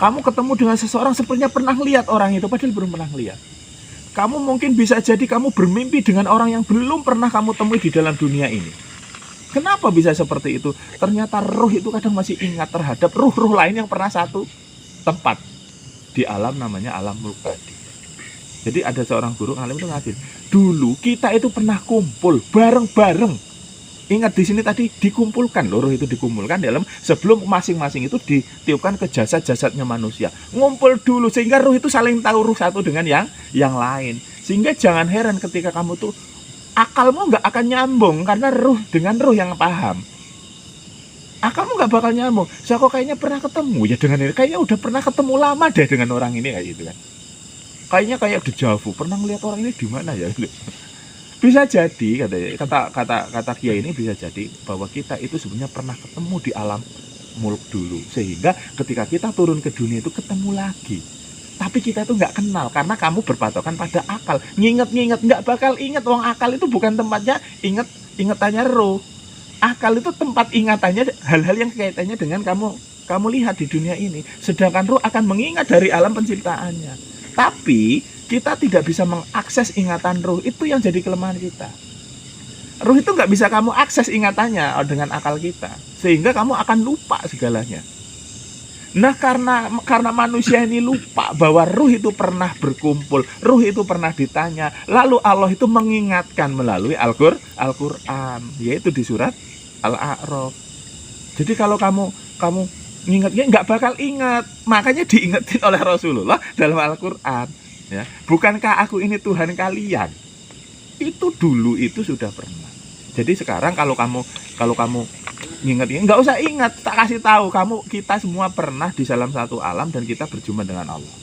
Kamu ketemu dengan seseorang sepertinya pernah lihat orang itu, padahal belum pernah lihat. Kamu mungkin bisa jadi kamu bermimpi dengan orang yang belum pernah kamu temui di dalam dunia ini. Kenapa bisa seperti itu? Ternyata ruh itu kadang masih ingat terhadap ruh-ruh lain yang pernah satu tempat di alam, namanya alam mulk tadi. Jadi ada seorang guru alim itu ngasih, dulu kita itu pernah kumpul bareng-bareng. Ingat di sini tadi dikumpulkan, ruh itu dikumpulkan dalam sebelum masing-masing itu ditiupkan ke jasad-jasadnya manusia. Ngumpul dulu sehingga ruh itu saling tahu ruh satu dengan yang lain. Sehingga jangan heran ketika kamu tuh akalmu nggak akan nyambung karena ruh dengan ruh yang paham. Akalmu nggak bakal nyambung. Saya kok kayaknya pernah ketemu ya dengan ini. Kayaknya udah pernah ketemu lama deh dengan orang ini kayak gitu kan. Kayaknya kayak deja vu. Pernah ngeliat orang ini di mana ya? Bisa jadi kata Kiai ini bisa jadi bahwa kita itu sebenarnya pernah ketemu di alam mulk dulu, sehingga ketika kita turun ke dunia itu ketemu lagi, tapi kita itu nggak kenal karena kamu berpatokan pada akal. Nginget nggak bakal inget, wong akal itu bukan tempatnya ingetannya roh. Akal itu tempat ingatannya hal-hal yang kaitannya dengan kamu lihat di dunia ini, sedangkan roh akan mengingat dari alam penciptaannya. Tapi kita tidak bisa mengakses ingatan ruh, itu yang jadi kelemahan kita. Ruh itu nggak bisa kamu akses ingatannya dengan akal kita, sehingga kamu akan lupa segalanya. Nah karena manusia ini lupa bahwa ruh itu pernah berkumpul, ruh itu pernah ditanya, lalu Allah itu mengingatkan melalui Al-Quran, yaitu di surat Al-A'raf. Jadi kalau kamu ngingetnya nggak bakal ingat, makanya diingetin oleh Rasulullah dalam Al-Quran. Ya, bukankah aku ini Tuhan kalian? Itu dulu itu sudah pernah. Jadi sekarang kalau kamu nginget, nggak usah ingat, tak kasih tahu kita semua pernah di dalam satu alam dan kita berjumpa dengan Allah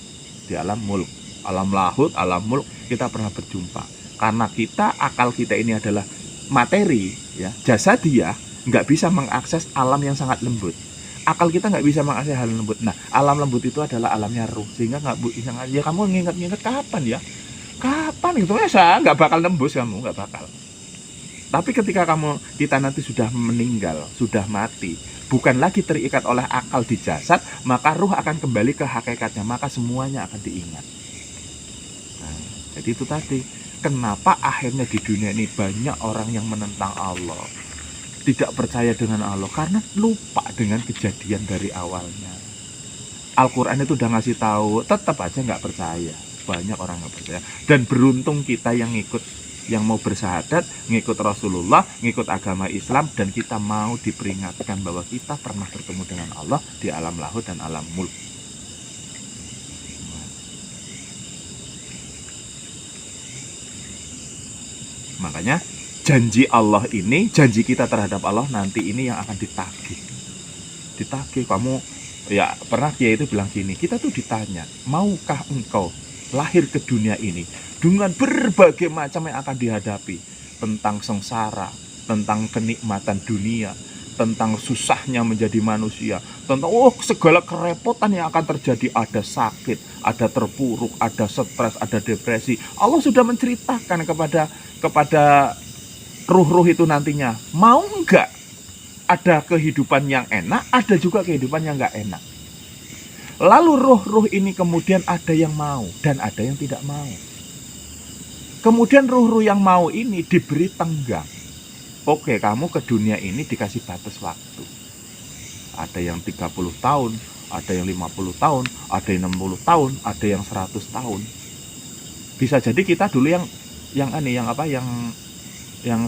di alam mulk, alam lahut, alam mulk kita pernah berjumpa. Karena akal kita ini adalah materi, ya, jasadiah, nggak bisa mengakses alam yang sangat lembut. Akal kita nggak bisa mengakses hal lembut. Nah, alam lembut itu adalah alamnya ruh, sehingga nggak bisa. Ya kamu nginget kapan ya? Kapan gitu ya? Nggak bakal nembus kamu, nggak bakal. Tapi ketika kita nanti sudah meninggal, sudah mati, bukan lagi terikat oleh akal di jasad, maka ruh akan kembali ke hakikatnya, maka semuanya akan diingat. Nah, jadi itu tadi. Kenapa akhirnya di dunia ini banyak orang yang menentang Allah? Tidak percaya dengan Allah karena lupa dengan kejadian dari awalnya. Al-Quran itu udah ngasih tahu, tetap aja nggak percaya. Banyak orang nggak percaya. Dan beruntung kita yang mau bersahadat, ngikut Rasulullah, ngikut agama Islam, dan kita mau diperingatkan bahwa kita pernah bertemu dengan Allah di alam lahut dan alam mulk. Makanya janji Allah ini, janji kita terhadap Allah nanti ini yang akan ditagih. Kamu, ya pernah Kiai itu bilang gini, kita tuh ditanya, maukah engkau lahir ke dunia ini dengan berbagai macam yang akan dihadapi, tentang sengsara, tentang kenikmatan dunia, tentang susahnya menjadi manusia, tentang segala kerepotan yang akan terjadi, ada sakit, ada terpuruk, ada stres, ada depresi. Allah sudah menceritakan kepada ruh-ruh itu nantinya, mau enggak ada kehidupan yang enak, ada juga kehidupan yang enggak enak. Lalu ruh-ruh ini kemudian ada yang mau dan ada yang tidak mau. Kemudian ruh-ruh yang mau ini diberi tenggang. Oke, kamu ke dunia ini dikasih batas waktu. Ada yang 30 tahun, ada yang 50 tahun, ada yang 60 tahun, ada yang 100 tahun. Bisa jadi kita dulu yang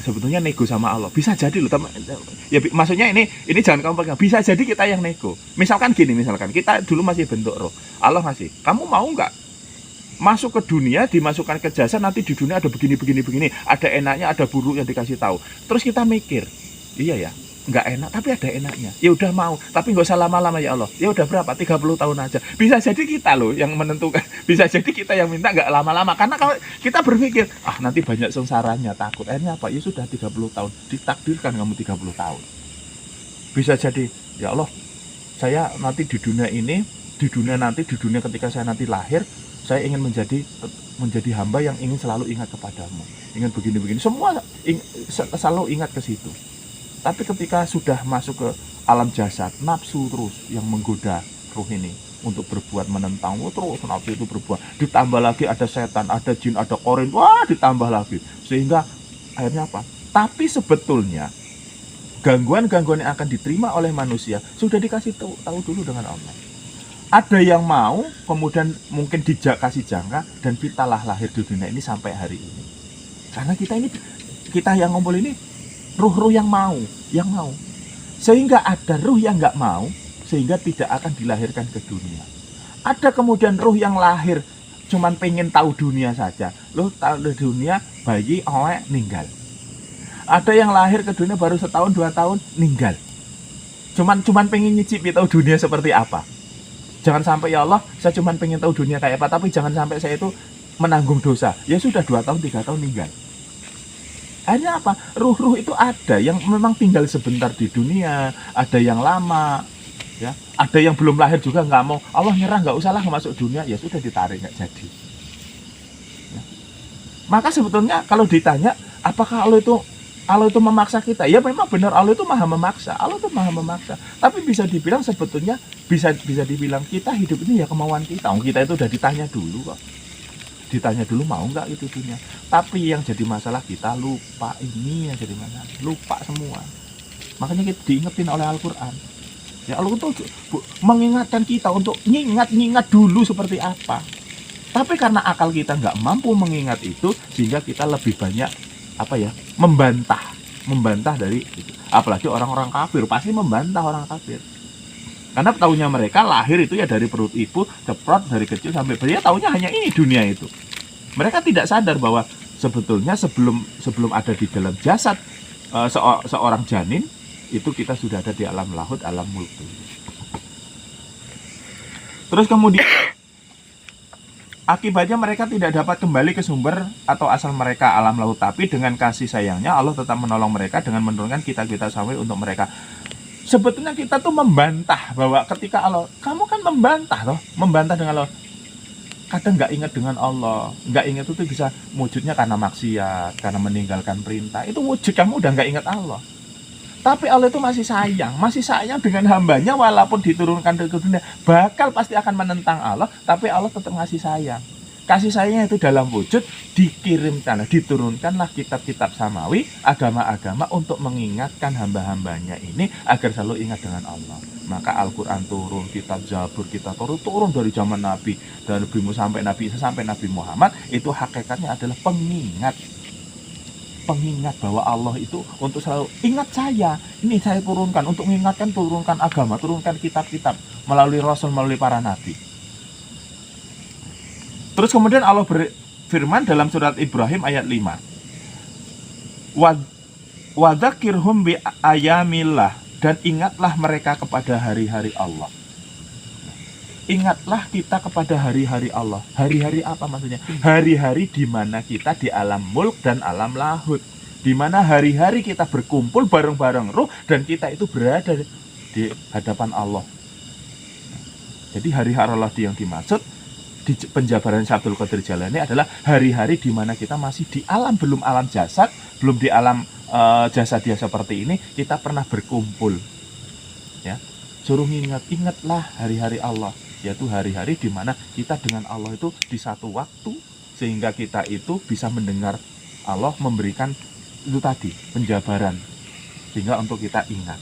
sebetulnya nego sama Allah. Bisa jadi loh, ya maksudnya ini jangan kamu pegang. Bisa jadi kita yang nego. Misalkan kita dulu masih bentuk roh. Allah ngasih, kamu mau nggak masuk ke dunia, dimasukkan ke jasad, nanti di dunia ada begini, ada enaknya, ada buruknya dikasih tahu. Terus kita mikir, iya ya, nggak enak tapi ada enaknya. Ya udah mau, tapi nggak usah lama-lama ya Allah. Ya udah berapa? 30 tahun aja. Bisa jadi kita loh yang menentukan. Bisa jadi kita yang minta nggak lama-lama. Karena kalau kita berpikir, nanti banyak sengsaranya, takut. Akhirnya apa? Ya sudah 30 tahun. Ditakdirkan kamu 30 tahun. Bisa jadi, ya Allah, saya nanti di dunia ini, di dunia ketika saya nanti lahir, saya ingin menjadi hamba yang ingin selalu ingat kepadamu. Ingin begini. Semua selalu ingat ke situ. Tapi ketika sudah masuk ke alam jasad, nafsu terus yang menggoda ruh ini. untuk berbuat menentang. Terus nafsu itu berbuat. Ditambah lagi ada setan, ada jin, ada korin. Wah, ditambah lagi. Sehingga akhirnya apa? Tapi sebetulnya gangguan-gangguan yang akan diterima oleh manusia sudah dikasih tahu dulu dengan Allah. Ada yang mau, kemudian mungkin kasih jangka, dan kitalah lahir di dunia ini sampai hari ini. Karena kita yang ngumpul ini ruh-ruh yang mau. Sehingga ada ruh yang nggak mau, sehingga tidak akan dilahirkan ke dunia. Ada kemudian ruh yang lahir, cuman pengen tahu dunia saja. Loh, tahu dunia, bayi, oleh, meninggal. Ada yang lahir ke dunia baru setahun, 2 tahun, meninggal. Cuman pengen nyicipi tahu dunia seperti apa. Jangan sampai ya Allah, saya cuman pengen tahu dunia kayak apa, tapi jangan sampai saya itu menanggung dosa. Ya sudah 2 tahun, 3 tahun meninggal. Akhirnya apa? Ruh-ruh itu ada yang memang tinggal sebentar di dunia, ada yang lama, ya, ada yang belum lahir juga nggak mau. Allah nyerah, nggak usahlah masuk dunia, ya sudah ditarik, nggak jadi. Ya. Maka sebetulnya kalau ditanya, apakah Allah itu memaksa kita? Ya memang benar, Allah itu maha memaksa. Tapi bisa dibilang sebetulnya bisa dibilang kita hidup ini ya kemauan kita. Kita itu udah ditanya dulu kok. Ditanya dulu mau nggak itu dunia. Tapi yang jadi masalah kita lupa, ini yang jadi masalah, lupa semua. Makanya kita diingetin oleh Al-Quran. Ya Allah itu mengingatkan kita untuk ngingat dulu seperti apa. Tapi karena akal kita nggak mampu mengingat itu, sehingga kita lebih banyak membantah dari itu. Apalagi orang-orang kafir pasti membantah orang kafir. Karena tahunya mereka lahir itu ya dari perut ibu, ceprot dari kecil sampai besar, tahunya hanya ini dunia itu. Mereka tidak sadar bahwa sebetulnya sebelum ada di dalam jasad seorang janin, itu kita sudah ada di alam lahut, alam mulk. Terus kemudian akibatnya mereka tidak dapat kembali ke sumber atau asal mereka, alam laut. Tapi dengan kasih sayangnya Allah tetap menolong mereka dengan menurunkan kitab-kitab sampai untuk mereka. Sebetulnya kita tuh membantah bahwa ketika Allah, kamu kan membantah dengan Allah. Kadang nggak ingat dengan Allah, nggak ingat itu bisa wujudnya karena maksiat, karena meninggalkan perintah. Itu wujud kamu udah nggak ingat Allah. Tapi Allah itu masih sayang dengan hambanya, walaupun diturunkan ke dunia, bakal pasti akan menentang Allah, tapi Allah tetap ngasih sayang. Kasih sayangnya itu dalam wujud diturunkanlah kitab-kitab samawi, agama-agama untuk mengingatkan hamba-hambanya ini agar selalu ingat dengan Allah. Maka Al-Quran turun, kitab Zabur kita turun dari zaman Nabi, dari Nabi Musa sampai Nabi Isa sampai Nabi Muhammad, itu hakikatnya adalah pengingat bahwa Allah itu untuk selalu ingat saya. Ini saya turunkan untuk mengingatkan, turunkan agama, turunkan kitab-kitab melalui Rasul, melalui para Nabi. Terus kemudian Allah berfirman dalam surat Ibrahim ayat 5. Wadzakirhum bi ayamillah, dan ingatlah mereka kepada hari-hari Allah. Ingatlah kita kepada hari-hari Allah. Hari-hari apa maksudnya? Hari-hari di mana kita di alam mulk dan alam lahut. Di mana hari-hari kita berkumpul bareng-bareng ruh dan kita itu berada di hadapan Allah. Jadi hari-hari Allah yang dimaksud di penjabaran Syabdul Qadir Jailani adalah hari-hari di mana kita masih di alam, belum alam jasad, belum di alam jasad dia seperti ini, kita pernah berkumpul. Ya, suruh ingatlah hari-hari Allah, yaitu hari-hari di mana kita dengan Allah itu di satu waktu, sehingga kita itu bisa mendengar Allah memberikan itu tadi penjabaran, sehingga untuk kita ingat.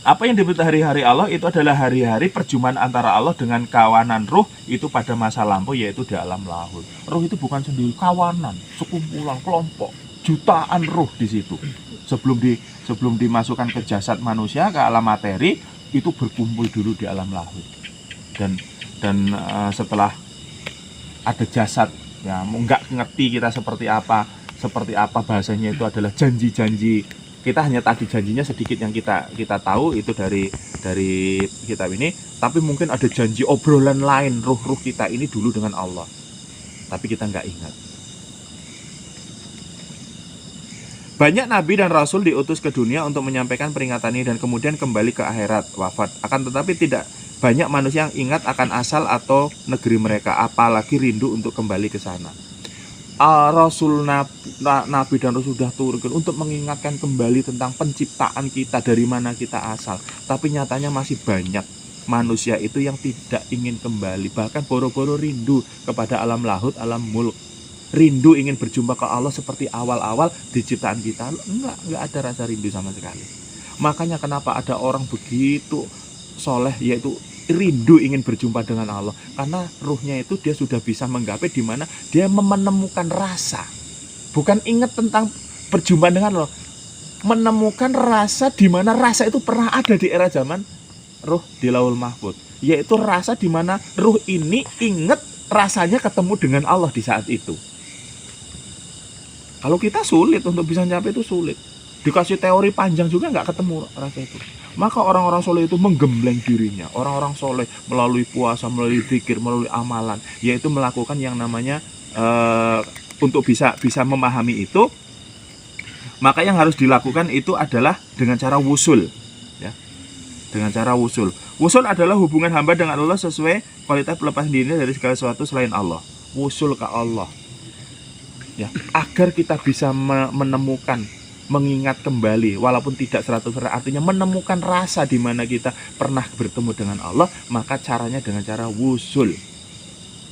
Apa yang disebut hari-hari Allah itu adalah hari-hari perjumpaan antara Allah dengan kawanan ruh itu pada masa lampau, yaitu di alam lahut. Ruh itu bukan sendiri, kawanan, sekumpulan, kelompok, jutaan ruh di situ. Sebelum dimasukkan ke jasad manusia, ke alam materi, itu berkumpul dulu di alam lahut. Dan setelah ada jasad, ya nggak ngerti kita seperti apa bahasanya, itu adalah janji-janji. Kita hanya tadi janjinya sedikit yang kita tahu itu dari kitab ini, tapi mungkin ada janji obrolan lain ruh-ruh kita ini dulu dengan Allah, tapi kita nggak ingat. Banyak nabi dan rasul diutus ke dunia untuk menyampaikan peringatan ini dan kemudian kembali ke akhirat, wafat. Akan tetapi tidak banyak manusia yang ingat akan asal atau negeri mereka, apalagi rindu untuk kembali ke sana. Rasul, nabi dan rasul sudah turun untuk mengingatkan kembali tentang penciptaan kita, dari mana kita asal. Tapi nyatanya masih banyak manusia itu yang tidak ingin kembali, bahkan boro-boro rindu kepada alam lahut, alam mulk, rindu ingin berjumpa ke Allah seperti awal-awal diciptaan kita. Enggak ada rasa rindu sama sekali. Makanya kenapa ada orang begitu soleh, yaitu rindu ingin berjumpa dengan Allah, karena ruhnya itu dia sudah bisa menggapai di mana dia menemukan rasa, bukan ingat tentang berjumpa dengan Allah, menemukan rasa di mana rasa itu pernah ada di era zaman ruh di Lauhul Mahfuz, yaitu rasa di mana ruh ini ingat rasanya ketemu dengan Allah di saat itu. Kalau kita sulit untuk bisa nyampe, itu sulit. Dikasih teori panjang juga nggak ketemu rasa itu. Maka orang-orang soleh itu menggembleng dirinya. Orang-orang soleh melalui puasa, melalui zikir, melalui amalan, yaitu melakukan yang namanya untuk bisa memahami itu. Maka yang harus dilakukan itu adalah dengan cara wusul, ya. Dengan cara wusul. Wusul adalah hubungan hamba dengan Allah sesuai kualitas pelepas dirinya dari segala sesuatu selain Allah. Wusul ke Allah, ya, agar kita bisa menemukan, mengingat kembali, walaupun tidak 100%, artinya menemukan rasa di mana kita pernah bertemu dengan Allah. Maka caranya dengan cara wusul.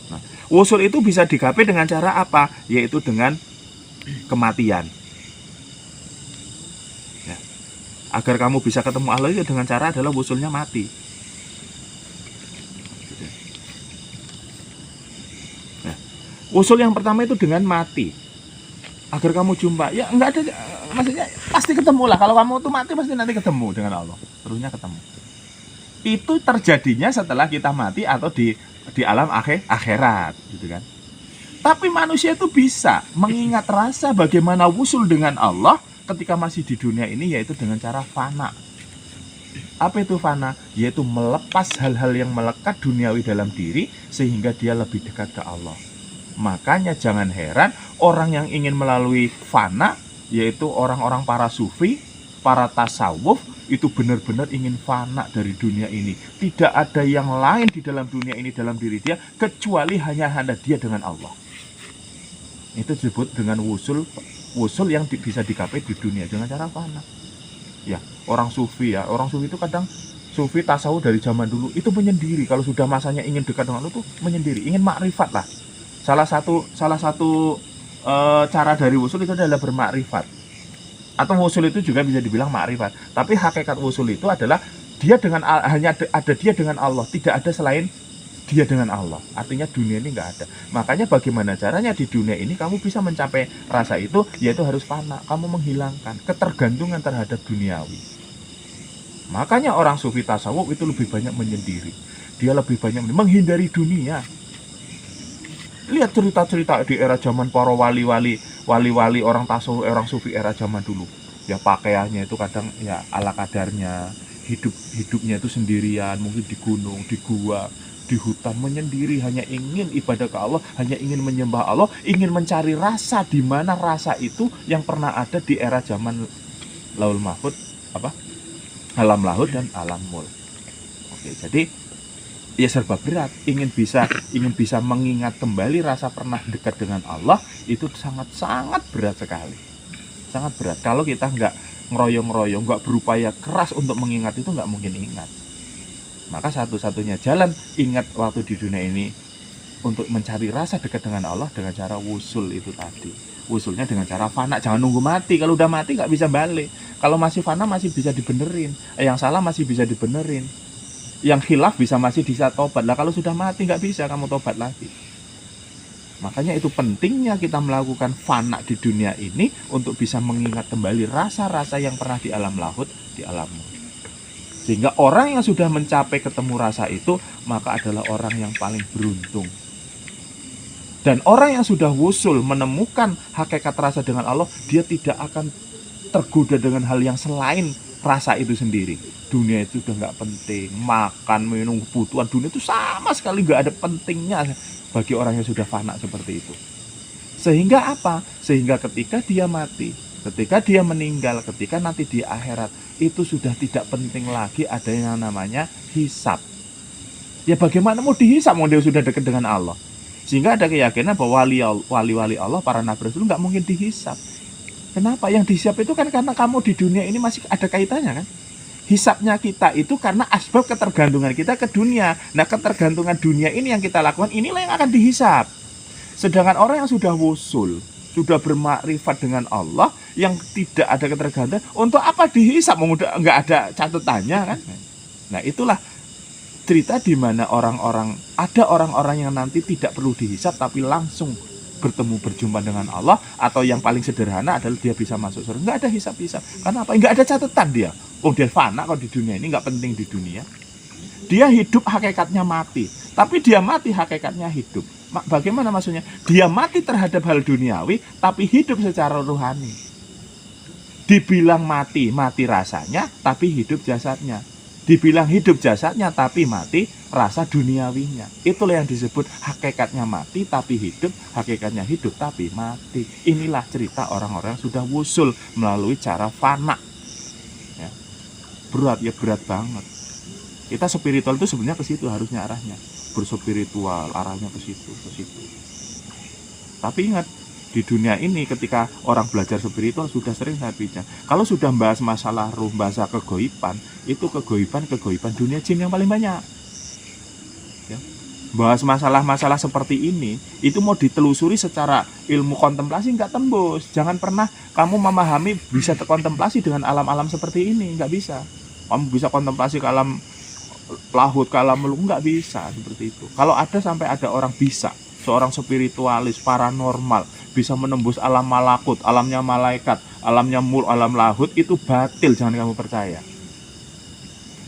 Nah, wusul itu bisa digapai dengan cara apa? Yaitu dengan kematian. Ya. Agar kamu bisa ketemu Allah itu dengan cara adalah wusulnya mati. Nah, wusul yang pertama itu dengan mati. Agar kamu jumpa, ya enggak ada, maksudnya pasti ketemu lah. Kalau kamu tuh mati pasti nanti ketemu dengan Allah, ruhnya ketemu. Itu terjadinya setelah kita mati atau di alam akhirat, gitu kan. Tapi manusia itu bisa mengingat rasa bagaimana wusul dengan Allah ketika masih di dunia ini, yaitu dengan cara fana. Apa itu fana? Yaitu melepas hal-hal yang melekat duniawi dalam diri sehingga dia lebih dekat ke Allah. Makanya jangan heran orang yang ingin melalui fana, yaitu orang-orang para sufi, para tasawuf, itu benar-benar ingin fana dari dunia ini. Tidak ada yang lain di dalam dunia ini, dalam diri dia, kecuali hanya dia dengan Allah. Itu disebut dengan wusul yang bisa digapai di dunia dengan cara fana. Ya, orang sufi itu kadang sufi tasawuf dari zaman dulu itu menyendiri. Kalau sudah masanya ingin dekat dengan Allah itu menyendiri, ingin makrifat lah. Salah satu cara dari wusul itu adalah bermakrifat. Atau wusul itu juga bisa dibilang makrifat. Tapi hakikat wusul itu adalah dia hanya ada dia dengan Allah, tidak ada selain dia dengan Allah. Artinya dunia ini nggak ada. Makanya bagaimana caranya di dunia ini kamu bisa mencapai rasa itu, yaitu harus fana. Kamu menghilangkan ketergantungan terhadap duniawi. Makanya orang sufi tasawuf itu lebih banyak menyendiri. Dia lebih banyak menghindari dunia. Lihat cerita-cerita di era zaman para wali-wali orang tasawuf, orang sufi era zaman dulu. Ya pakaiannya itu kadang ya ala kadarnya, hidupnya itu sendirian, mungkin di gunung, di gua, di hutan, menyendiri, hanya ingin ibadah ke Allah, hanya ingin menyembah Allah, ingin mencari rasa di mana rasa itu yang pernah ada di era zaman Lauhul Mahfuz, alam lahut dan alam mulk. Oke, jadi ya serba berat. Ingin bisa mengingat kembali rasa pernah dekat dengan Allah itu sangat berat sekali. Sangat berat. Kalau kita nggak ngeroyong-royong, nggak berupaya keras untuk mengingat, itu nggak mungkin ingat. Maka satu-satunya jalan ingat waktu di dunia ini untuk mencari rasa dekat dengan Allah dengan cara wusul itu tadi. Wusulnya dengan cara fana. Jangan nunggu mati. Kalau udah mati nggak bisa balik. Kalau masih fana masih bisa dibenerin. Yang salah masih bisa dibenerin. Yang khilaf masih bisa tobat. Lah kalau sudah mati nggak bisa kamu tobat lagi. Makanya itu pentingnya kita melakukan fana di dunia ini untuk bisa mengingat kembali rasa-rasa yang pernah di alam lahut, di alam mulk. Sehingga orang yang sudah mencapai ketemu rasa itu, maka adalah orang yang paling beruntung. Dan orang yang sudah wusul menemukan hakikat rasa dengan Allah, dia tidak akan tergoda dengan hal yang selain rasa itu sendiri. Dunia itu udah nggak penting, makan, minum, kebutuhan dunia itu sama sekali nggak ada pentingnya bagi orang yang sudah fana seperti itu. Sehingga apa? Sehingga ketika dia mati, ketika dia meninggal, ketika nanti di akhirat, itu sudah tidak penting lagi ada yang namanya hisab. Ya bagaimana mau dihisab mau dia sudah dekat dengan Allah? Sehingga ada keyakinan bahwa wali-wali Allah, para nabi rasul nggak mungkin dihisab. Kenapa? Yang dihisab itu kan karena kamu di dunia ini masih ada kaitannya kan? hisapnya kita itu karena asbab ketergantungan kita ke dunia. Nah, ketergantungan dunia ini yang kita lakukan, inilah yang akan dihisap. Sedangkan orang yang sudah wusul, sudah bermakrifat dengan Allah, yang tidak ada ketergantungan, untuk apa dihisap? Nggak ada catatannya kan? Nah, itulah cerita di mana ada orang-orang yang nanti tidak perlu dihisap tapi langsung berjumpa dengan Allah, atau yang paling sederhana adalah dia bisa masuk surga. Nggak ada hisap-hisap. Karena apa? Nggak ada catatan dia. Dia fana kok di dunia ini, nggak penting di dunia. Dia hidup hakikatnya mati, tapi dia mati hakikatnya hidup. Bagaimana maksudnya? Dia mati terhadap hal duniawi, tapi hidup secara rohani. Dibilang mati rasanya, tapi hidup jasadnya. Dibilang hidup jasadnya, tapi mati rasa duniawinya. Itulah yang disebut hakikatnya mati tapi hidup, hakikatnya hidup tapi mati. Inilah cerita orang-orang yang sudah wusul melalui cara fana. Ya. Berat banget. Kita spiritual itu sebenarnya ke situ harusnya arahnya. Berspiritual arahnya ke situ. Tapi ingat, di dunia ini ketika orang belajar spiritual, sudah sering saya bicara, kalau sudah membahas masalah ruh, bahasa kegoiban, itu kegoiban dunia jin yang paling banyak. Ya. Bahas masalah-masalah seperti ini, itu mau ditelusuri secara ilmu kontemplasi nggak tembus. Jangan pernah kamu memahami bisa terkontemplasi dengan alam-alam seperti ini, nggak bisa. Kamu bisa kontemplasi ke alam lahut, ke alam meluk, nggak bisa seperti itu. Kalau ada sampai ada orang bisa, seorang spiritualis paranormal bisa menembus alam malakut, alamnya malaikat, alamnya alam lahut, itu batil, jangan kamu percaya.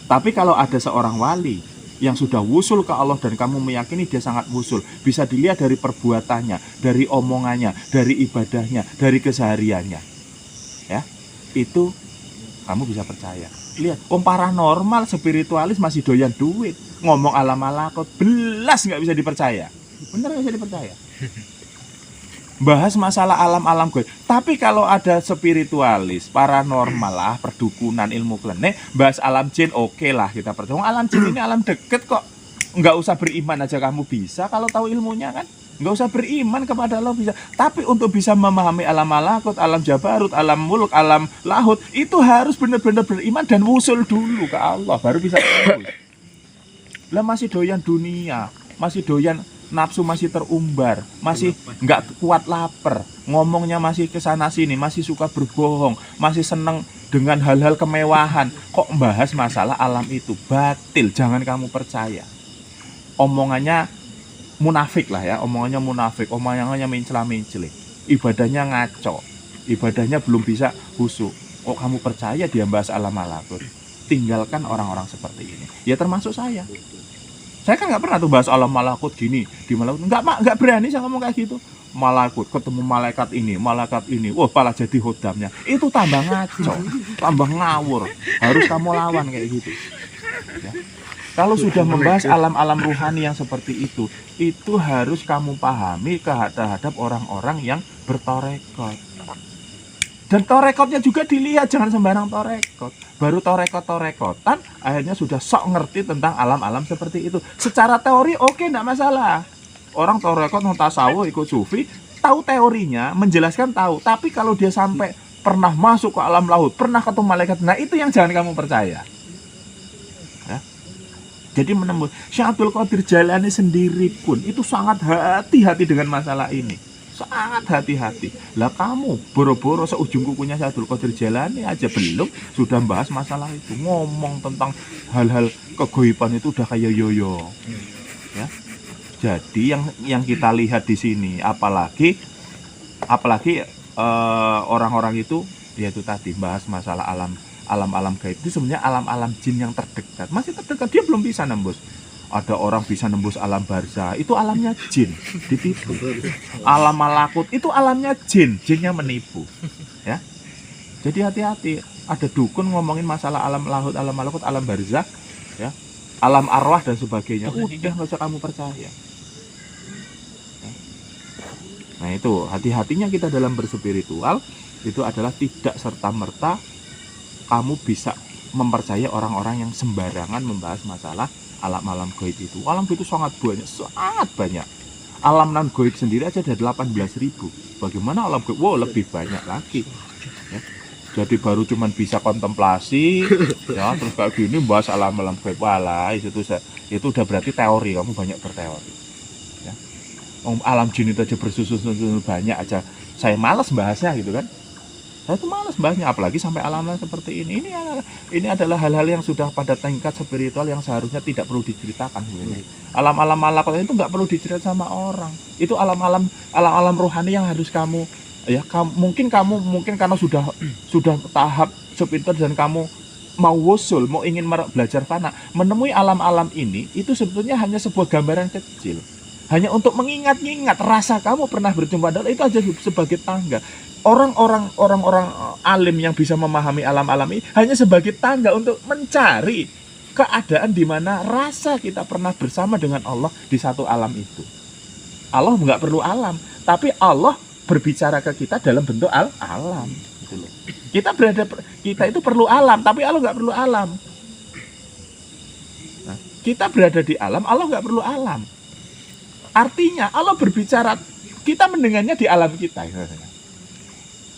Tapi kalau ada seorang wali yang sudah wusul ke Allah dan kamu meyakini dia sangat wusul, bisa dilihat dari perbuatannya, dari omongannya, dari ibadahnya, dari kesehariannya, ya, itu kamu bisa percaya. Lihat, paranormal, spiritualis masih doyan duit, ngomong alam malakut, belas nggak bisa dipercaya. Bener nggak bisa dipercaya. Bahas masalah alam-alam gue. Tapi kalau ada spiritualis, paranormal lah, perdukunan, ilmu klenik, bahas alam jin, oke lah kita percaya. Alam jin ini alam deket kok. Nggak usah beriman aja kamu bisa kalau tahu ilmunya kan. Nggak usah beriman kepada Allah bisa. Tapi untuk bisa memahami alam malakut, alam jabarut, alam mulk, alam lahut, itu harus benar-benar beriman dan wusul dulu ke Allah, baru bisa tembus. Lah masih doyan dunia, masih doyan nafsu, masih terumbar, masih nggak kuat lapar, ngomongnya masih kesana sini, masih suka berbohong, masih seneng dengan hal-hal kemewahan, kok membahas masalah alam itu, batil, jangan kamu percaya. Omongannya munafik lah ya, omongannya munafik, omongannya mencela-mencela, ibadahnya ngaco, ibadahnya belum bisa khusyuk. Kok kamu percaya dia bahas alam malakut? Tinggalkan orang-orang seperti ini. Ya termasuk saya. Saya kan nggak pernah tuh bahas alam malakut gini, di malakut nggak berani saya ngomong kayak gitu. Malakut, ketemu malaikat ini, wah malah jadi hodamnya. Itu tambah ngaco, tambah ngawur. Harus kamu lawan kayak gitu. Ya. Kalau sudah membahas alam-alam ruhani yang seperti itu harus kamu pahami terhadap orang-orang yang bertorekot. Dan torekotnya juga dilihat, jangan sembarang torekot. Baru torekotan, akhirnya sudah sok ngerti tentang alam-alam seperti itu. Secara teori oke, enggak masalah. Orang torekot, tasawuf, ikut sufi, tahu teorinya, menjelaskan tahu. Tapi kalau dia sampai pernah masuk ke alam laut, pernah ketemu malaikat, nah itu yang jangan kamu percaya. Ya. Jadi menembus Syekh Abdul Qadir Jailani sendiri pun itu sangat hati-hati dengan masalah ini. Sangat hati-hati. Lah kamu boro-boro seujung kukunya Syekh Abdul Qadir Jailani aja belum sudah bahas masalah itu, ngomong tentang hal-hal kegoiban itu udah kayak yoyo. Ya. Jadi yang kita lihat di sini apalagi orang-orang itu yaitu tadi bahas masalah alam-alam gaib itu sebenarnya alam-alam jin yang terdekat. Masih terdekat, dia belum bisa nembus. Ada orang bisa nembus alam barzah, itu alamnya jin, ditipu. Alam malakut itu alamnya jinnya menipu. Ya. Jadi hati-hati. Ada dukun ngomongin masalah alam lahut, alam malakut, alam barzah, ya. Alam arwah dan sebagainya. Udah nggak usah kamu percaya. Ya. Nah itu hati-hatinya kita dalam berspiritual itu adalah tidak serta-merta kamu bisa mempercayai orang-orang yang sembarangan membahas masalah alam-alam gaib itu. Alam gaib itu sangat banyak. Alam non gaib sendiri aja ada 18.000. Bagaimana alam gaib? Wow, lebih banyak lagi. Ya. Jadi baru cuman bisa kontemplasi, ya terus kayak gini bahas alam-alam gaib wala itu udah berarti teori, kamu banyak berteori. Ya. Alam jin itu aja bersusun banyak aja, saya malas bahasnya gitu kan. Saya tuh malas bahasnya, apalagi sampai alam seperti ini. Ini adalah hal-hal yang sudah pada tingkat spiritual yang seharusnya tidak perlu diceritakan. Alam-alam malakut itu nggak perlu diceritakan sama orang. Itu alam-alam rohani yang harus kamu ya mungkin karena sudah tahap sepintar dan kamu mau wusul, mau ingin belajar fana, menemui alam-alam ini itu sebetulnya hanya sebuah gambaran kecil. Hanya untuk mengingat-ingat rasa kamu pernah berjumpa dengan itu aja sebagai tangga. Orang-orang alim yang bisa memahami alam-alam ini hanya sebagai tangga untuk mencari keadaan di mana rasa kita pernah bersama dengan Allah di satu alam itu. Allah nggak perlu alam, tapi Allah berbicara ke kita dalam bentuk alam. Gitu loh. Kita itu perlu alam, tapi Allah nggak perlu alam. Nah, kita berada di alam, Allah nggak perlu alam. Artinya Allah berbicara, kita mendengarnya di alam kita.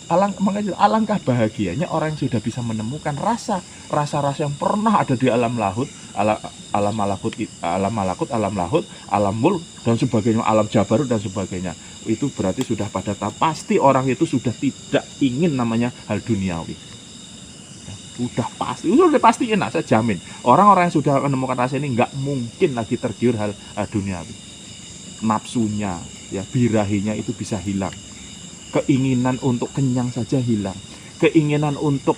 Alangkah bahagianya orang yang sudah bisa menemukan rasa yang pernah ada di alam lahut, alam malakut, alam mulk dan sebagainya, alam jabarut dan sebagainya. Itu berarti sudah pada tahap pasti orang itu sudah tidak ingin namanya hal duniawi. Udah pasti enak, saya jamin. Orang-orang yang sudah menemukan rasa ini nggak mungkin lagi tergiur hal duniawi. Nafsunya, ya birahinya itu bisa hilang. Keinginan untuk kenyang saja hilang. Keinginan untuk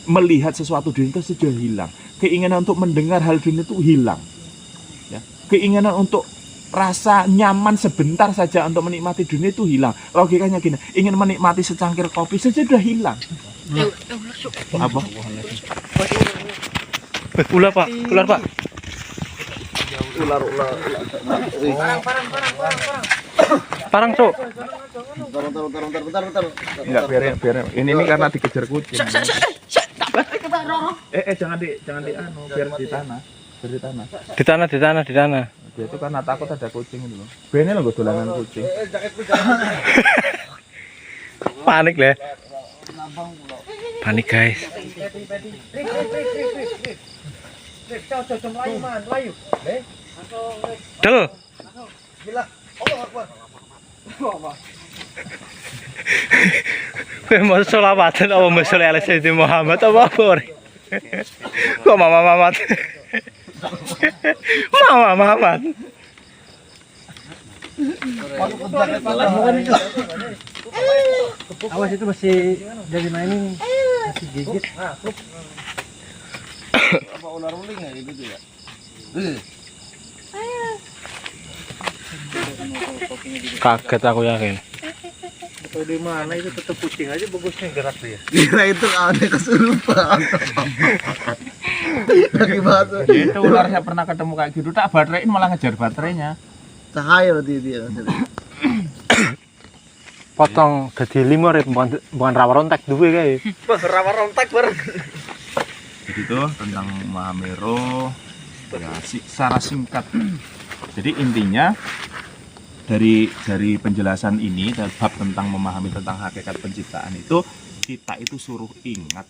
melihat sesuatu di dunia itu sudah hilang. Keinginan untuk mendengar hal dunia itu hilang. Ya. Keinginan untuk rasa nyaman sebentar saja untuk menikmati dunia itu hilang. Logikanya gini, ingin menikmati secangkir kopi saja sudah hilang. Apa? Ular pak. Parang cok. Bentar. Enggak, biar. Ini karena dikejar kucing. Jangan di biar di tanah. Di tanah. Dia itu karena takut ada kucing itu loh. Bene loh dolanan kucing. Panik lah. Panik guys. Del. Mau sholawatan apa mau sholawat Sayyidina Muhammad apa? Kok Mama Mamat? Awas itu masih dari mainin masih gigit. Apa ular uling ya gitu ya? Kaget aku yakin. Atau di mana itu tetap kucing aja bagusnya gerak dia. Kira itu ada kesurupan. Lagi bahas. Itu ular saya pernah ketemu kayak gitu, tak bateraiin malah ngejar baterainya. Cahaya berarti dia. Potong jadi 5 bukan rawa rontek duwe kae. Rawa rontak bareng. Jadi itu tentang memahami roh ya, secara singkat. Jadi intinya dari penjelasan ini bab tentang memahami tentang hakikat penciptaan itu kita itu suruh ingat.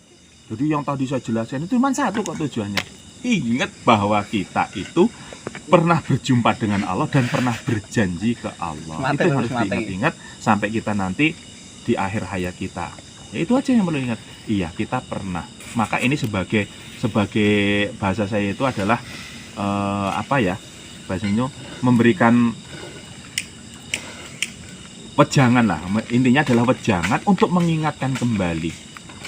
Jadi yang tadi saya jelaskan itu cuma satu kok tujuannya. Ingat bahwa kita itu pernah berjumpa dengan Allah dan pernah berjanji ke Allah. Itu harus diingat-ingat sampai kita nanti di akhir hayat kita. Ya itu aja yang perlu ingat. Iya, kita pernah. Maka ini sebagai bahasa saya itu adalah bahasanya memberikan wejangan lah. Intinya adalah wejangan untuk mengingatkan kembali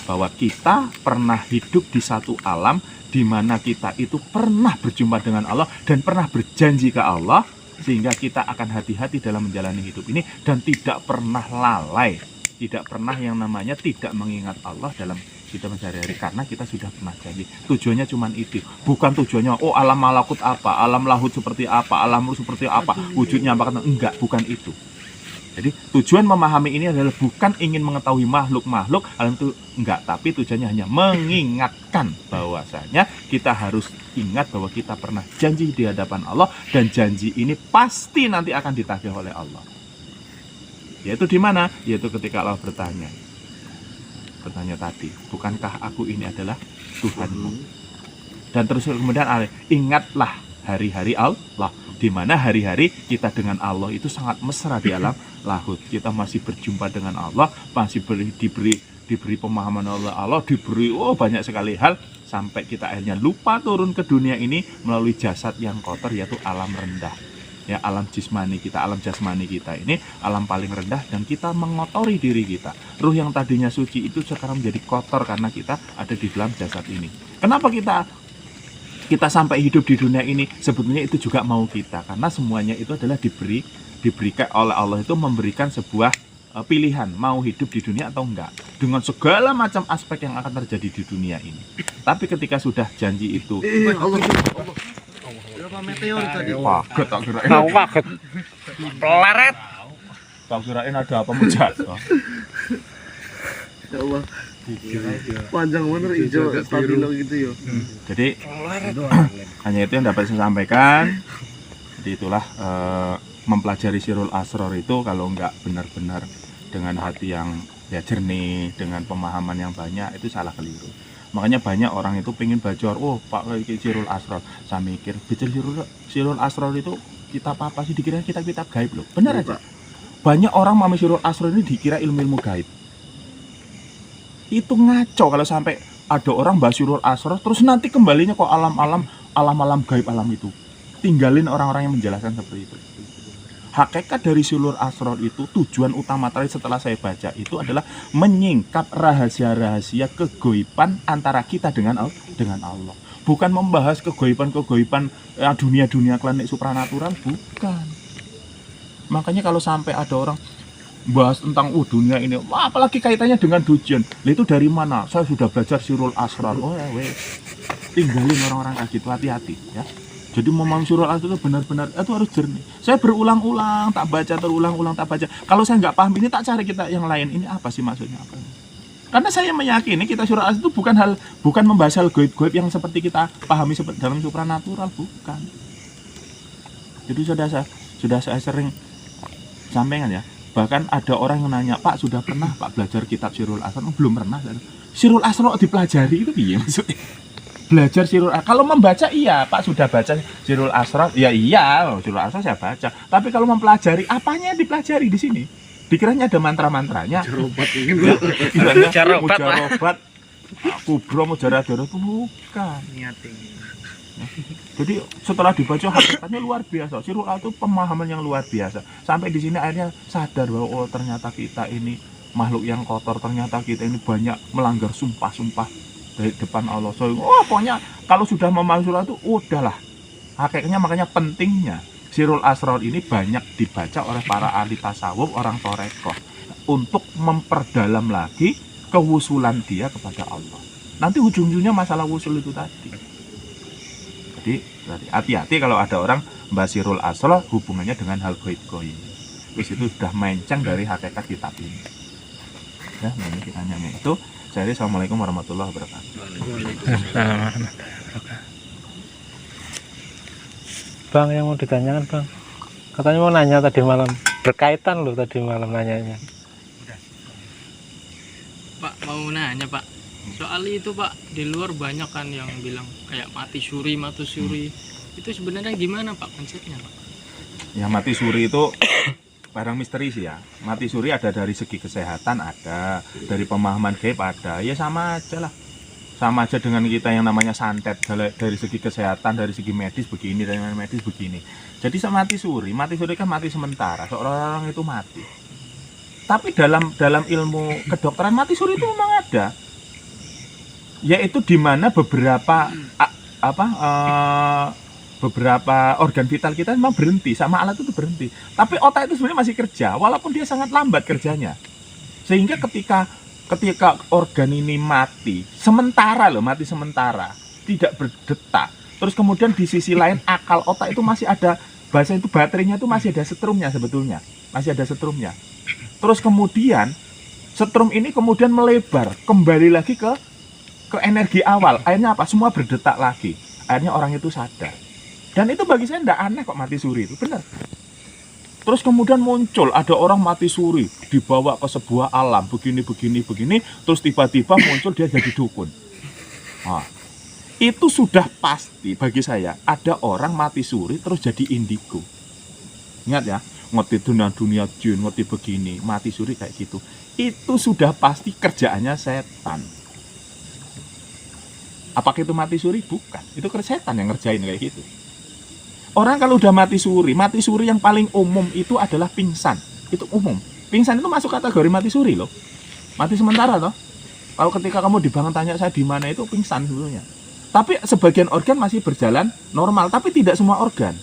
bahwa kita pernah hidup di satu alam di mana kita itu pernah berjumpa dengan Allah dan pernah berjanji ke Allah, sehingga kita akan hati-hati dalam menjalani hidup ini dan tidak pernah lalai, tidak pernah yang namanya tidak mengingat Allah dalam kita sehari-hari karena kita sudah pernah janji. Tujuannya cuma itu, bukan tujuannya alam malakut apa, alam lahut seperti apa, alam ruh seperti apa, wujudnya apa, enggak, bukan itu. Jadi tujuan memahami ini adalah bukan ingin mengetahui makhluk-makhluk, alam itu enggak, tapi tujuannya hanya mengingatkan bahwasanya kita harus ingat bahwa kita pernah janji di hadapan Allah dan janji ini pasti nanti akan ditagih oleh Allah. Yaitu di mana? Yaitu ketika Allah bertanya. bertanya tadi, bukankah aku ini adalah Tuhanmu? Dan terus kemudian ingatlah hari-hari Allah, di mana hari-hari kita dengan Allah itu sangat mesra di alam lahut. Kita masih berjumpa dengan Allah, masih diberi pemahaman oleh Allah, diberi banyak sekali hal, sampai kita akhirnya lupa turun ke dunia ini melalui jasad yang kotor, yaitu alam rendah. Ya, alam jasmani kita ini alam paling rendah, dan kita mengotori diri kita. Ruh yang tadinya suci itu sekarang menjadi kotor karena kita ada di dalam jasad ini. Kenapa kita sampai hidup di dunia ini? Sebetulnya itu juga mau kita, karena semuanya itu adalah diberikan oleh Allah, itu memberikan sebuah pilihan, mau hidup di dunia atau enggak, dengan segala macam aspek yang akan terjadi di dunia ini. Tapi ketika sudah janji itu, Berapa meteor tadi? kaget tak kirain. Aku kaget. Peleret. Tak kirain ada apa jatuh. Ya Allah. Panjang bener hijau stabilo gitu ya. Jadi hanya itu yang dapat saya sampaikan. Jadi itulah mempelajari Sirul Asror itu kalau enggak benar-benar dengan hati yang jernih, dengan pemahaman yang banyak, itu salah keliru. Makanya banyak orang itu pengen belajar, Pak Sirul Asror. Saya mikir, Sirul Asror itu kitab apa sih? Dikira kitab-kitab gaib loh. Benar aja. Banyak orang memahami Sirul Asror ini dikira ilmu-ilmu gaib. Itu ngaco kalau sampai ada orang bahas Sirul Asror terus nanti kembalinya kok alam-alam gaib alam itu. Tinggalin orang-orang yang menjelaskan seperti itu. Hakikat dari Sirul Asror itu, tujuan utama tadi setelah saya baca itu adalah menyingkap rahasia-rahasia kegoiban antara kita dengan Allah. Bukan membahas kegoiban-kegoiban dunia-dunia klinik supranatural, bukan. Makanya kalau sampai ada orang bahas tentang dunia ini, apalagi kaitannya dengan dujian, itu dari mana? Saya sudah belajar Sirul Asror. Tinggalin orang-orang kayak gitu, hati-hati ya. Jadi memahami Sirul Asror itu benar-benar itu harus jernih. Saya berulang-ulang tak baca, terulang-ulang tak baca. Kalau saya nggak paham ini, tak cari kita yang lain. Ini apa sih maksudnya apa? Karena saya meyakini kita Sirul Asror itu bukan membahas hal goib-goib yang seperti kita pahami dalam supranatural, bukan. Jadi sudah saya sering sampaikan ya. Bahkan ada orang yang nanya, Pak sudah pernah Pak belajar kitab Sirul Asror? Belum pernah. Sirul Asror dipelajari itu iya maksudnya. Belajar Sirul Asror, kalau membaca iya Pak sudah baca Sirul Asror, iya Sirul Asror saya baca. Tapi kalau mempelajari, apanya yang dipelajari di sini? Dikiranya ada mantra-mantranya. Cerobat ini. Mujarobat, kubro, mujaradara itu bukan. Jadi setelah dibaca hakikatnya luar biasa. Sirul Asror itu pemahaman yang luar biasa. Sampai di sini akhirnya sadar bahwa ternyata kita ini makhluk yang kotor, ternyata kita ini banyak melanggar sumpah-sumpah dari depan Allah. Pokoknya kalau sudah memahami Sirul Asror itu udahlah. Hakikatnya makanya pentingnya Sirul Asror ini banyak dibaca oleh para ahli tasawuf, orang torekoh, untuk memperdalam lagi kewusulan dia kepada Allah. Nanti ujung-ujungnya masalah wusul itu tadi. Jadi hati-hati kalau ada orang bahas Sirul Asror hubungannya dengan hal goib-goib. Terus itu sudah menceng dari hakikat kitab ini. Ya, ini kita hanya itu. Jadi assalamualaikum warahmatullahi wabarakatuh. Bang, yang mau ditanyakan Bang, katanya mau nanya tadi malam, berkaitan loh tadi malam nanyanya. Pak, mau nanya Pak, soal itu Pak, di luar banyak kan yang bilang kayak mati suri, itu sebenarnya gimana Pak konsepnya Pak? Ya, mati suri itu barang misteri sih ya. Mati suri ada dari segi kesehatan, ada dari pemahaman gaib, ada. Ya sama aja lah. Sama aja dengan kita yang namanya santet, dari segi kesehatan, dari segi medis begini, dari medis begini. Jadi mati suri kan mati sementara, seorang itu mati. Tapi dalam ilmu kedokteran mati suri itu memang ada. Yaitu di mana beberapa organ vital kita memang berhenti, sama alat itu berhenti. Tapi otak itu sebenarnya masih kerja, walaupun dia sangat lambat kerjanya. Sehingga ketika organ ini mati sementara, tidak berdetak. Terus kemudian di sisi lain akal otak itu masih ada, bahasa itu baterainya itu masih ada setrumnya sebetulnya. Masih ada setrumnya. Terus kemudian setrum ini kemudian melebar, kembali lagi ke energi awal. Akhirnya apa? Semua berdetak lagi. Akhirnya orang itu sadar. Dan itu bagi saya tidak aneh kok mati suri itu, benar. Terus kemudian muncul ada orang mati suri, dibawa ke sebuah alam begini, terus tiba-tiba muncul dia jadi dukun. Nah, itu sudah pasti bagi saya ada orang mati suri terus jadi indigo. Ingat ya, ngerti dunia jin, ngerti begini, mati suri kayak gitu. Itu sudah pasti kerjaannya setan. Apakah itu mati suri? Bukan. Itu setan yang ngerjain kayak gitu. Orang kalau udah mati suri yang paling umum itu adalah pingsan. Itu umum. Pingsan itu masuk kategori mati suri loh. Mati sementara loh. Kalau ketika kamu dibangun tanya saya di mana, itu pingsan sebetulnya. Tapi sebagian organ masih berjalan normal, tapi tidak semua organ.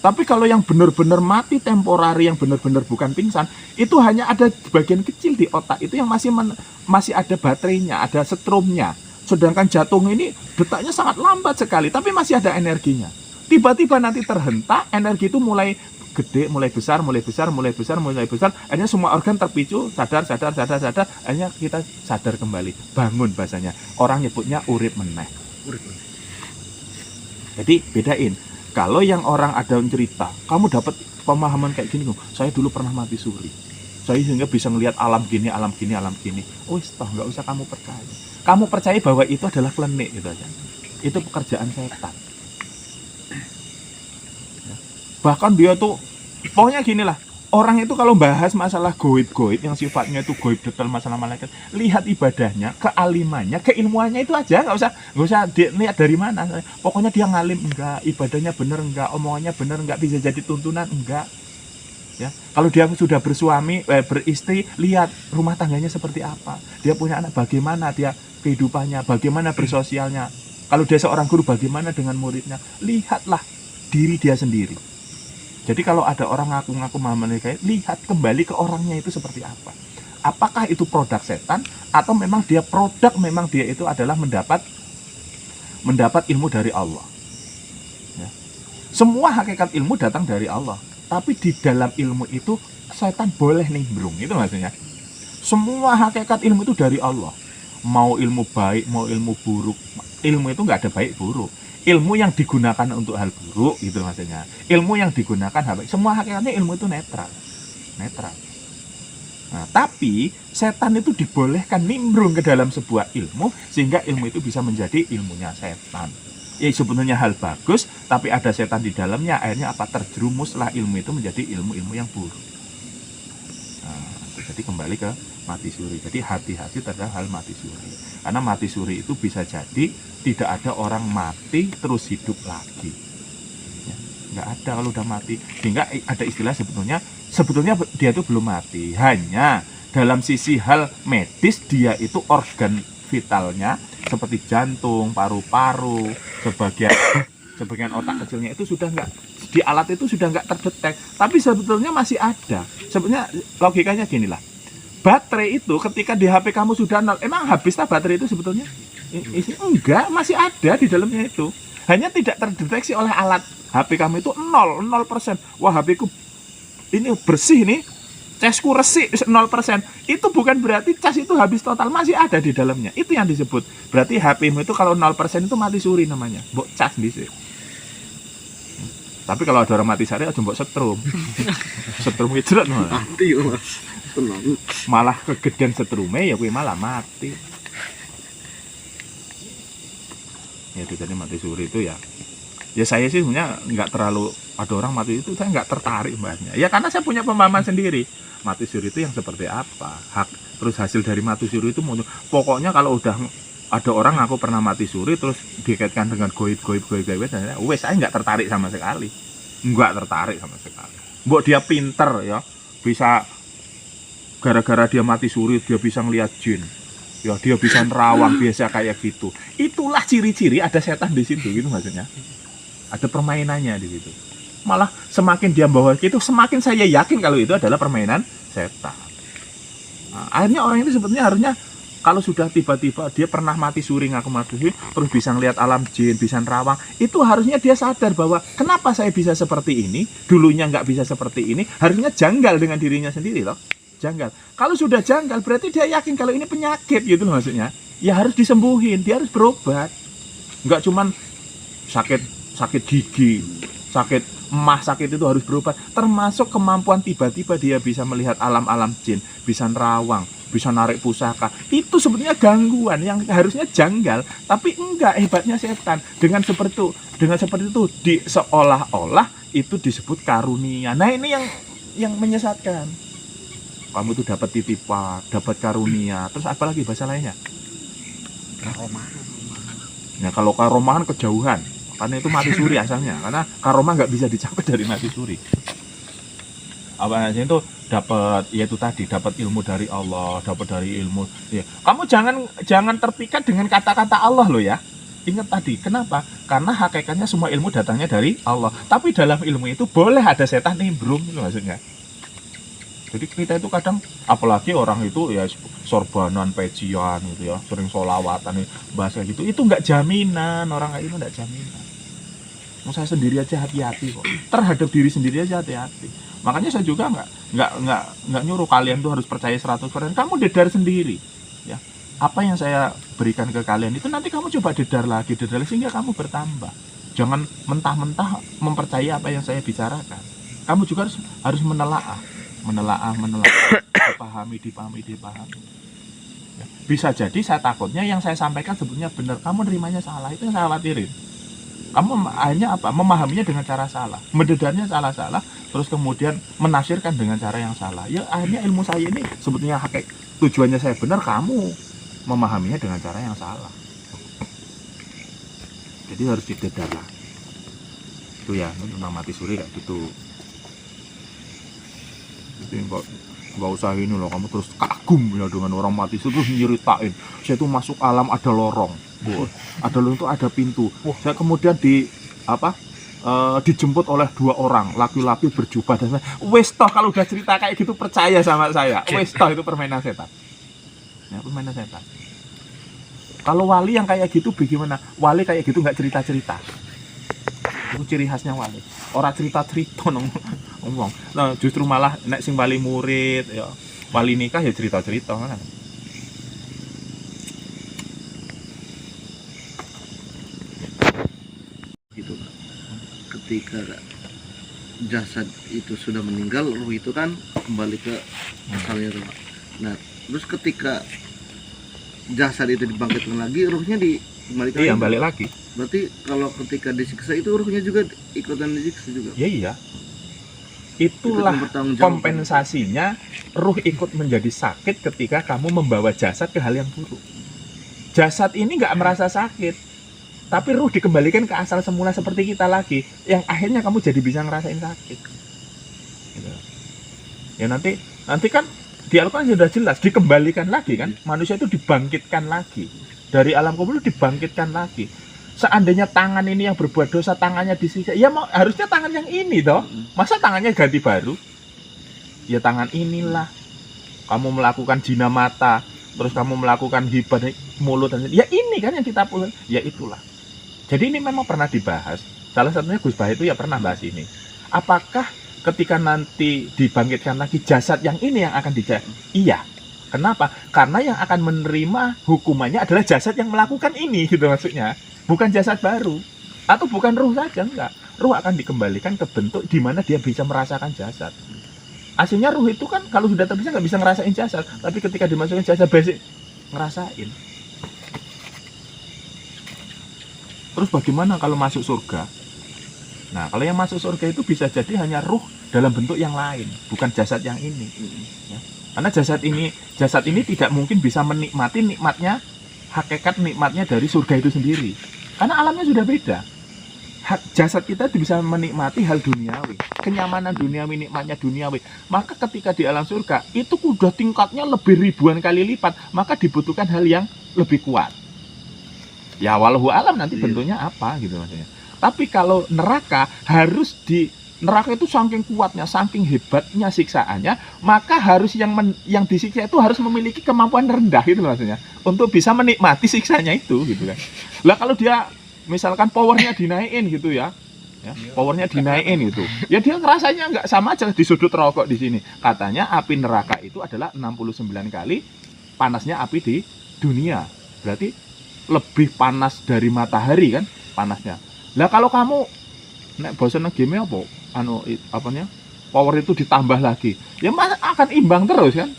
Tapi kalau yang benar-benar mati temporari, yang benar-benar bukan pingsan, itu hanya ada bagian kecil di otak itu yang masih ada baterainya, ada setrumnya. Sedangkan jantung ini detaknya sangat lambat sekali, tapi masih ada energinya. Tiba-tiba nanti terhentak, energi itu mulai gede, mulai besar, akhirnya semua organ terpicu, sadar, akhirnya kita sadar kembali, bangun bahasanya. Orang nyebutnya urip meneh. Jadi bedain, kalau yang orang ada cerita, kamu dapat pemahaman kayak gini, saya dulu pernah mati suri, saya sehingga bisa ngelihat alam gini, wis toh nggak usah kamu percaya. Kamu percaya bahwa itu adalah klinik gitu aja. Itu pekerjaan setan. Bahkan dia tuh, pokoknya gini lah, orang itu kalau bahas masalah goib-goib yang sifatnya itu goib detail masalah malaikat, lihat ibadahnya, kealimannya, keilmuannya itu aja, nggak usah lihat dari mana. Pokoknya dia ngalim enggak, ibadahnya bener enggak, omongannya bener enggak, bisa jadi tuntunan enggak. Ya, kalau dia sudah bersuami, beristri, lihat rumah tangganya seperti apa, dia punya anak bagaimana, dia kehidupannya, bagaimana bersosialnya. Kalau dia seorang guru, bagaimana dengan muridnya, lihatlah diri dia sendiri. Jadi kalau ada orang ngaku-ngaku Muhammad Hidayat, lihat kembali ke orangnya itu seperti apa. Apakah itu produk setan atau memang dia itu adalah mendapat ilmu dari Allah. Ya. Semua hakikat ilmu datang dari Allah. Tapi di dalam ilmu itu setan boleh nimbrung, itu maksudnya. Semua hakikat ilmu itu dari Allah. Mau ilmu baik, mau ilmu buruk. Ilmu itu nggak ada baik buruk. Ilmu yang digunakan untuk hal buruk, gitu maksudnya. Ilmu yang digunakan hal baik. Semua hakikatnya ilmu itu netral. Nah, tapi setan itu dibolehkan nimbrung ke dalam sebuah ilmu sehingga ilmu itu bisa menjadi ilmunya setan. Ya sebenarnya hal bagus, tapi ada setan di dalamnya, akhirnya apa? Terjerumuslah ilmu itu menjadi ilmu-ilmu yang buruk. Nah, jadi kembali ke mati suri. Jadi hati-hati terhadap hal mati suri. Karena mati suri itu bisa jadi tidak ada orang mati terus hidup lagi. Ya, nggak ada kalau udah mati. Sehingga ada istilah sebetulnya dia itu belum mati. Hanya dalam sisi hal medis dia itu organ vitalnya seperti jantung, paru-paru, sebagian otak kecilnya itu sudah nggak, di alat itu sudah nggak terdetek. Tapi sebetulnya masih ada. Sebenarnya logikanya gini lah. Baterai itu ketika di HP kamu sudah nol, emang habislah baterai itu sebetulnya? Enggak, masih ada di dalamnya itu. Hanya tidak terdeteksi oleh alat. HP kamu itu 0%. Wah, HP ku ini bersih nih, casku resik 0%. Itu bukan berarti cas itu habis total, masih ada di dalamnya. Itu yang disebut. Berarti HP-mu itu kalau 0% itu mati suri namanya. Mbok cas dhisik. Tapi kalau ada orang mati sari aja mbok setrum. Setrum ngejret mati Mas. Tenang. Malah kegedean setrume ya kuwi malah mati. Ya jadi mati suri itu ya saya sih sebenarnya nggak terlalu, ada orang mati itu saya nggak tertarik mbaknya. Ya karena saya punya pemahaman sendiri. Mati suri itu yang seperti apa? Terus hasil dari mati suri itu muncul. Pokoknya kalau udah ada orang aku pernah mati suri terus dikaitkan dengan goib, saya nggak tertarik sama sekali. Mbok dia pinter ya, bisa gara-gara dia mati suri dia bisa ngelihat jin. Ya dia bisa nerawang biasa kayak gitu. Itulah ciri-ciri ada setan di situ gitu maksudnya. Ada permainannya di situ. Malah semakin dia bawa gitu, semakin saya yakin kalau itu adalah permainan setan. Nah, akhirnya orang itu sebetulnya harusnya kalau sudah tiba-tiba dia pernah mati suri ngaku mati suri, terus bisa ngelihat alam jin, bisa nerawang, itu harusnya dia sadar bahwa kenapa saya bisa seperti ini, dulunya nggak bisa seperti ini, harusnya janggal dengan dirinya sendiri loh. Janggal. Kalau sudah janggal berarti dia yakin kalau ini penyakit gitu loh maksudnya. Ya harus disembuhin, dia harus berobat. Nggak cuman sakit gigi, sakit mah sakit itu harus berobat, termasuk kemampuan tiba-tiba dia bisa melihat alam-alam jin, bisa nerawang, bisa narik pusaka. Itu sebetulnya gangguan yang harusnya janggal, tapi enggak, hebatnya setan. Dengan seperti itu seolah-olah itu disebut karunia. Nah, ini yang menyesatkan. Kamu itu dapat titipan, dapat karunia, terus apa lagi bahasa lainnya? Karomah. Nah, kalau karomahan kejauhan, karena itu mati suri asalnya, karena karomah nggak bisa dicapai dari mati suri. Apa itu dapat, yaitu tadi dapat ilmu dari Allah, dapat dari ilmu. Ya. Kamu jangan terpikat dengan kata-kata Allah loh ya. Ingat tadi, kenapa? Karena hakikatnya semua ilmu datangnya dari Allah. Tapi dalam ilmu itu boleh ada setan nimbrung, itu maksudnya. Jadi kita itu kadang, apalagi orang itu ya sorbanan, pejian gitu ya, sering sholawatan, bahasa gitu, itu nggak jaminan, orang kayak itu nggak jaminan. Saya sendiri aja hati-hati kok, terhadap diri sendiri aja hati-hati. Makanya saya juga nggak nyuruh kalian tuh harus percaya 100%. Kamu dedar sendiri, ya. Apa yang saya berikan ke kalian itu nanti kamu coba dedar lagi sehingga kamu bertambah. Jangan mentah-mentah mempercayai apa yang saya bicarakan. Kamu juga harus menelaah, dipahami. Ya. Bisa jadi saya takutnya yang saya sampaikan sebetulnya benar, kamu nerimanya salah, itu yang saya khawatirin. Kamu hanya memahaminya dengan cara salah, mendedarnya salah-salah, terus kemudian menafsirkan dengan cara yang salah. Ya akhirnya ilmu saya ini sebetulnya tujuannya saya benar, kamu memahaminya dengan cara yang salah. Jadi harus didedar lah. Itu ya, tentang mati suri kayak gitu. Jadi nggak usah ini loh, kamu terus kagum ya dengan orang mati suri, terus nyeritain, saya itu masuk alam ada lorong. Ada lorong itu ada pintu. Saya kemudian dijemput oleh 2 orang laki-laki berjubah dan wes toh, kalau udah cerita kayak gitu percaya sama saya. Wes toh, itu permainan setan. Ya, permainan setan. Kalau wali yang kayak gitu bagaimana? Wali kayak gitu nggak cerita-cerita. Itu ciri khasnya wali. Orang cerita-cerita ngomong. Nah, justru malah nek sing wali murid ya, wali nikah ya cerita-cerita kan. Gitu, Pak. Ketika jasad itu sudah meninggal, ruh itu kan kembali ke asalnya, Pak. Nah, terus ketika jasad itu dibangkitkan lagi, ruhnya dikembalikan. Iya, lagi. balik lagi. Berarti kalau ketika disiksa itu ruhnya juga ikutan disiksa juga. Ya iya. Itulah kompensasinya, ruh ikut menjadi sakit ketika kamu membawa jasad ke hal yang buruk. Jasad ini nggak merasa sakit, tapi ruh dikembalikan ke asal semula seperti kita lagi, yang akhirnya kamu jadi bisa ngerasain sakit. Gitu. Ya nanti kan di Al-Quran sudah jelas, dikembalikan lagi kan, manusia itu dibangkitkan lagi dari alam kubur, dibangkitkan lagi. Seandainya tangan ini yang berbuat dosa, tangannya disiksa, ya harusnya tangan yang ini toh, masa tangannya ganti baru? Ya tangan inilah, kamu melakukan zina mata, terus kamu melakukan hibah mulut, ya ini kan yang kita punya, ya itulah. Jadi ini memang pernah dibahas, salah satunya Gus Bah itu ya pernah bahas ini. Apakah ketika nanti dibangkitkan lagi jasad yang ini yang akan dijahit? Iya. Kenapa? Karena yang akan menerima hukumannya adalah jasad yang melakukan ini, gitu maksudnya. Bukan jasad baru, atau bukan ruh saja, enggak. Ruh akan dikembalikan ke bentuk di mana dia bisa merasakan jasad. Aslinya ruh itu kan kalau sudah terpisah nggak bisa ngerasain jasad, tapi ketika dimasukin jasad basic ngerasain. Terus bagaimana kalau masuk surga? Nah, kalau yang masuk surga itu bisa jadi hanya ruh dalam bentuk yang lain, bukan jasad yang ini. Ya. Karena jasad ini tidak mungkin bisa menikmati hakikat nikmatnya dari surga itu sendiri. Karena alamnya sudah beda. Jasad kita bisa menikmati hal duniawi, kenyamanan duniawi, nikmatnya duniawi. Maka ketika di alam surga, itu udah tingkatnya lebih ribuan kali lipat. Maka dibutuhkan hal yang lebih kuat. Ya walau alam nanti bentuknya apa gitu maksudnya. Tapi kalau neraka neraka itu saking kuatnya, saking hebatnya siksaannya, maka harus yang disiksa itu harus memiliki kemampuan rendah gitu maksudnya, untuk bisa menikmati siksanya itu gitu kan. Lah kalau dia misalkan powernya dinaikin gitu ya, powernya dinaikin gitu, ya dia ngerasanya nggak sama aja di sudut rokok di sini. Katanya api neraka itu adalah 69 kali panasnya api di dunia, berarti lebih panas dari matahari kan panasnya. Lah kalau kamu nek bosen nang game apa? Anu apanya? Power itu ditambah lagi. Ya akan imbang terus kan?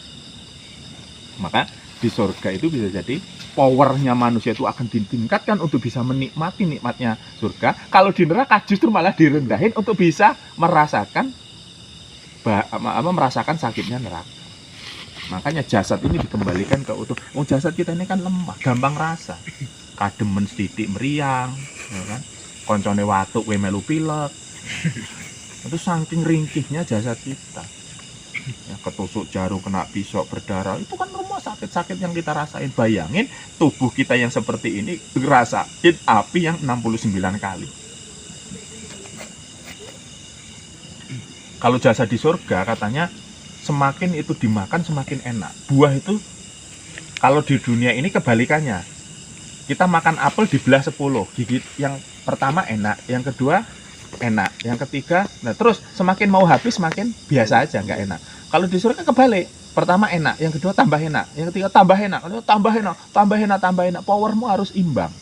Maka di surga itu bisa jadi powernya manusia itu akan ditingkatkan untuk bisa menikmati nikmatnya surga. Kalau di neraka justru malah direndahin untuk bisa merasakan merasakan sakitnya neraka. Makanya jasad ini dikembalikan ke utuh. Jasad kita ini kan lemah, gampang rasa. Kademen sithik meriang, ya kan? Koncone watuk we melu pilek. Itu saking ringkihnya jasad kita. Ya, ketusuk jarum, kena pisau, berdarah, itu kan rumah sakit-sakit yang kita rasain. Bayangin tubuh kita yang seperti ini ngerasain api yang 69 kali. Kalau jasa di surga katanya semakin itu dimakan semakin enak. Buah itu kalau di dunia ini kebalikannya. Kita makan apel dibelah 10, gigit yang pertama enak, yang kedua enak, yang ketiga, nah terus semakin mau habis semakin biasa aja, nggak enak. Kalau di surga kebalik, pertama enak, yang kedua tambah enak, yang ketiga tambah enak, tambah enak, tambah enak, tambah enak. Powermu harus imbang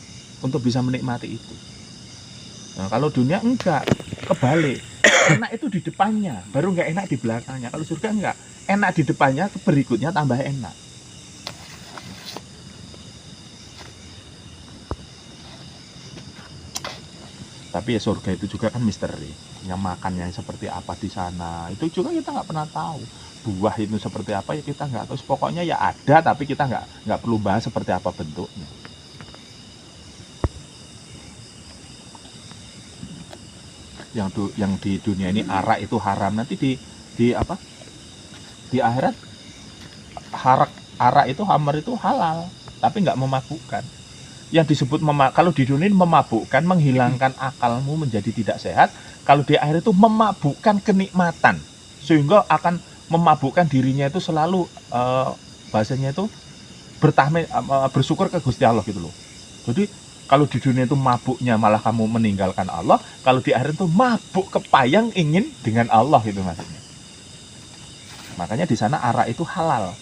untuk bisa menikmati itu. Nah, kalau dunia enggak, kebalik. Enak itu di depannya, baru nggak enak di belakangnya. Kalau surga enggak, enak di depannya, berikutnya tambah enak. Tapi ya surga itu juga kan misteri. Yang makannya seperti apa di sana, itu juga kita nggak pernah tahu. Buah itu seperti apa ya kita nggak tahu. Pokoknya ya ada, tapi kita nggak perlu bahas seperti apa bentuknya. Yang di dunia ini arak itu haram, nanti di apa? Di akhirat arak itu hamar itu halal, tapi nggak memabukkan. Yang disebut kalau di dunia ini memabukkan, menghilangkan akalmu menjadi tidak sehat. Kalau di akhir itu memabukkan kenikmatan, sehingga akan memabukkan dirinya itu selalu bahasanya itu bersyukur ke Gusti Allah gitu loh. Jadi kalau di dunia itu mabuknya malah kamu meninggalkan Allah, kalau di akhir itu mabuk kepayang ingin dengan Allah gitu maksudnya. Makanya di sana arak itu halal.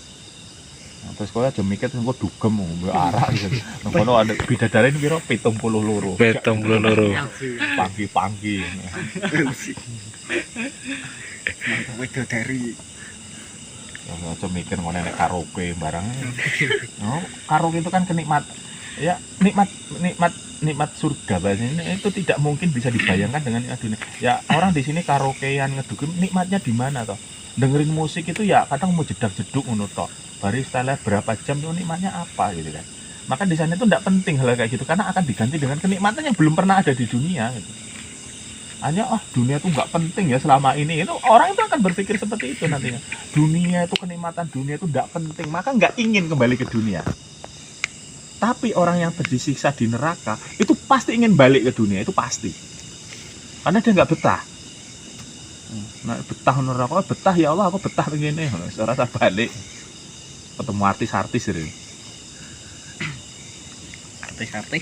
Nah, terus kowe aja mikir engko dugem ngombe arak gitu. Ngono ada bidadari kira 72. 72. Panggi-panggi. Bidadari. Ya aja mikir ngono nek karaoke barang. No, karaoke itu kan nikmat surga bahasanya itu tidak mungkin bisa dibayangkan dengan nikmat dunia. Ya orang di sini karaokean ngedugem nikmatnya di mana toh? Dengerin musik itu ya kadang mau jedak-jeduk ngono toh. Baru setelah berapa jam itu nikmatnya apa gitu kan. Maka di sana itu tidak penting hal kayak gitu karena akan diganti dengan kenikmatan yang belum pernah ada di dunia gitu. Hanya dunia itu nggak penting ya selama ini, itu orang itu akan berpikir seperti itu nantinya. Dunia itu kenikmatan dunia itu nggak penting, maka nggak ingin kembali ke dunia. Tapi orang yang disiksa di neraka itu pasti ingin balik ke dunia, itu pasti. Karena dia nggak betah. Nah, betah neraka, betah ya Allah, aku betah begini, saya rasa balik. Ketemu artis-artis ini. Artis-artis.